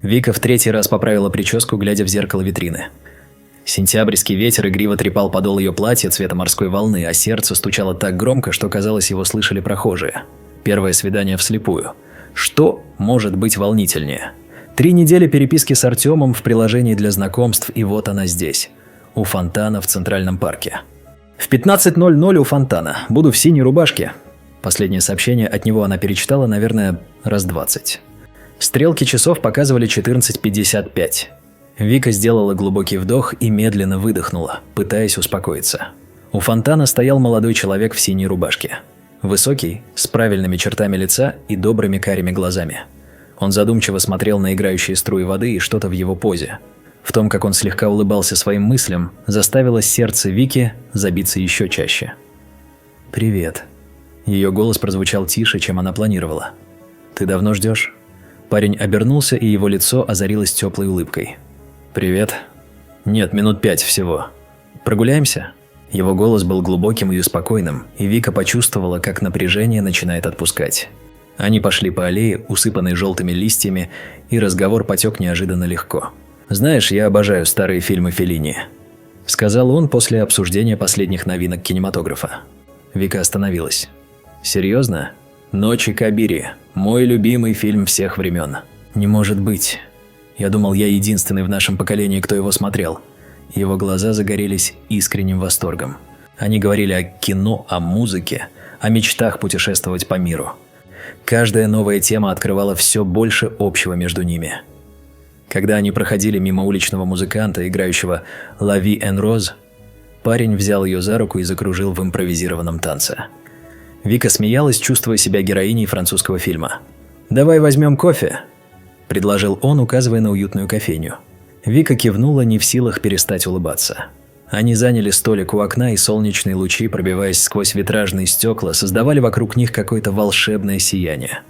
Вика в третий раз поправила прическу, глядя в зеркало витрины. Сентябрьский ветер игриво трепал подол ее платья цвета морской волны, а сердце стучало так громко, что, казалось, его слышали прохожие. Первое свидание вслепую. Что может быть волнительнее? 3 недели переписки с Артемом в приложении для знакомств, и вот она здесь, у фонтана в Центральном парке. В 15:00 у фонтана. Буду в синей рубашке. Последнее сообщение от него она перечитала, наверное, раз 20. Стрелки часов показывали 14:55. Вика сделала глубокий вдох и медленно выдохнула, пытаясь успокоиться. У фонтана стоял молодой человек в синей рубашке. Высокий, с правильными чертами лица и добрыми карими глазами. Он задумчиво смотрел на играющие струи воды, и что-то в его позе, в том, как он слегка улыбался своим мыслям, заставило сердце Вики забиться еще чаще. «Привет». Ее голос прозвучал тише, чем она планировала. «Ты давно ждешь?» Парень обернулся, и его лицо озарилось теплой улыбкой. «Привет». «Нет, минут 5 всего. Прогуляемся?» Его голос был глубоким и спокойным, и Вика почувствовала, как напряжение начинает отпускать. Они пошли по аллее, усыпанной желтыми листьями, и разговор потек неожиданно легко. «Знаешь, я обожаю старые фильмы Феллини», – сказал он после обсуждения последних новинок кинематографа. Вика остановилась. «Серьезно? «Ночи Кабири. Мой любимый фильм всех времен». «Не может быть. Я думал, я единственный в нашем поколении, кто его смотрел». Его глаза загорелись искренним восторгом. Они говорили о кино, о музыке, о мечтах путешествовать по миру. Каждая новая тема открывала все больше общего между ними. Когда они проходили мимо уличного музыканта, играющего «La vie en rose», парень взял ее за руку и закружил в импровизированном танце. Вика смеялась, чувствуя себя героиней французского фильма. «Давай возьмем кофе», – предложил он, указывая на уютную кофейню. Вика кивнула, не в силах перестать улыбаться. Они заняли столик у окна, и солнечные лучи, пробиваясь сквозь витражные стекла, создавали вокруг них какое-то волшебное сияние.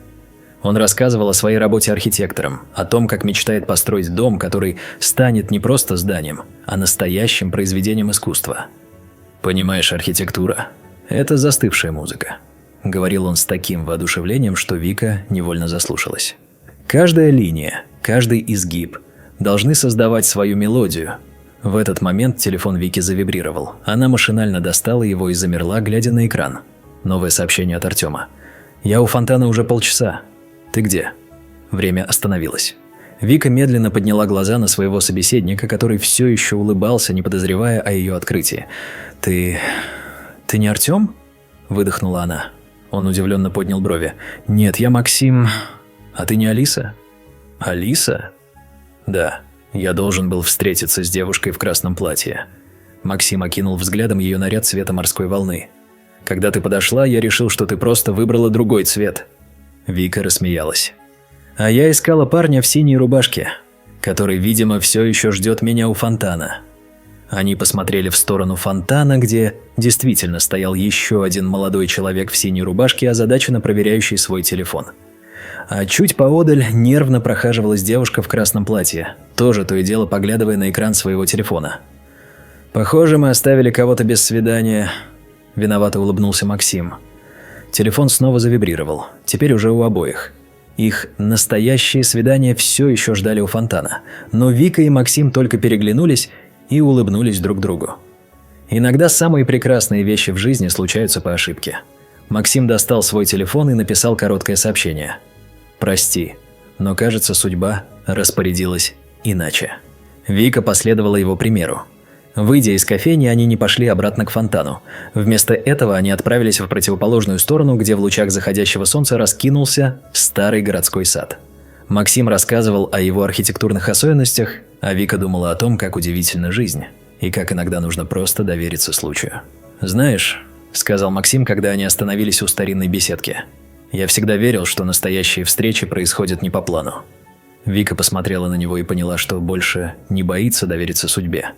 Он рассказывал о своей работе архитектором, о том, как мечтает построить дом, который станет не просто зданием, а настоящим произведением искусства. «Понимаешь, архитектура – это застывшая музыка», – говорил он с таким воодушевлением, что Вика невольно заслушалась. «Каждая линия, каждый изгиб – должны создавать свою мелодию». В этот момент телефон Вики завибрировал. Она машинально достала его и замерла, глядя на экран. Новое сообщение от Артема. «Я у фонтана уже полчаса. Ты где?» Время остановилось. Вика медленно подняла глаза на своего собеседника, который все еще улыбался, не подозревая о ее открытии. «Ты не Артем?» – выдохнула она. Он удивленно поднял брови. «Нет, я Максим. А ты не Алиса?» «Алиса?» «Да, я должен был встретиться с девушкой в красном платье». Максим окинул взглядом ее наряд цвета морской волны. «Когда ты подошла, я решил, что ты просто выбрала другой цвет». Вика рассмеялась. «А я искала парня в синей рубашке, который, видимо, все еще ждет меня у фонтана». Они посмотрели в сторону фонтана, где действительно стоял еще один молодой человек в синей рубашке, озадаченно проверяющий свой телефон. А чуть поодаль нервно прохаживалась девушка в красном платье, тоже то и дело поглядывая на экран своего телефона. «Похоже, мы оставили кого-то без свидания», – виновато улыбнулся Максим. Телефон снова завибрировал, теперь уже у обоих. Их настоящие свидания все еще ждали у фонтана, но Вика и Максим только переглянулись и улыбнулись друг другу. Иногда самые прекрасные вещи в жизни случаются по ошибке. Максим достал свой телефон и написал короткое сообщение. «Прости, но, кажется, судьба распорядилась иначе». Вика последовала его примеру. Выйдя из кофейни, они не пошли обратно к фонтану. Вместо этого они отправились в противоположную сторону, где в лучах заходящего солнца раскинулся старый городской сад. Максим рассказывал о его архитектурных особенностях, а Вика думала о том, как удивительна жизнь, и как иногда нужно просто довериться случаю. «Знаешь», – сказал Максим, когда они остановились у старинной беседки, – «я всегда верил, что настоящие встречи происходят не по плану». Вика посмотрела на него и поняла, что больше не боится довериться судьбе.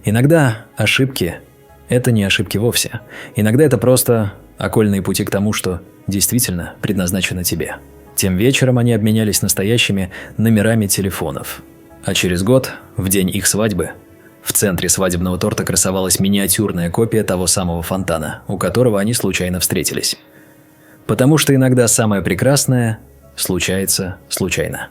Иногда ошибки – это не ошибки вовсе. Иногда это просто окольные пути к тому, что действительно предназначено тебе. Тем вечером они обменялись настоящими номерами телефонов. А через год, в день их свадьбы, в центре свадебного торта красовалась миниатюрная копия того самого фонтана, у которого они случайно встретились. Потому что иногда самое прекрасное случается случайно.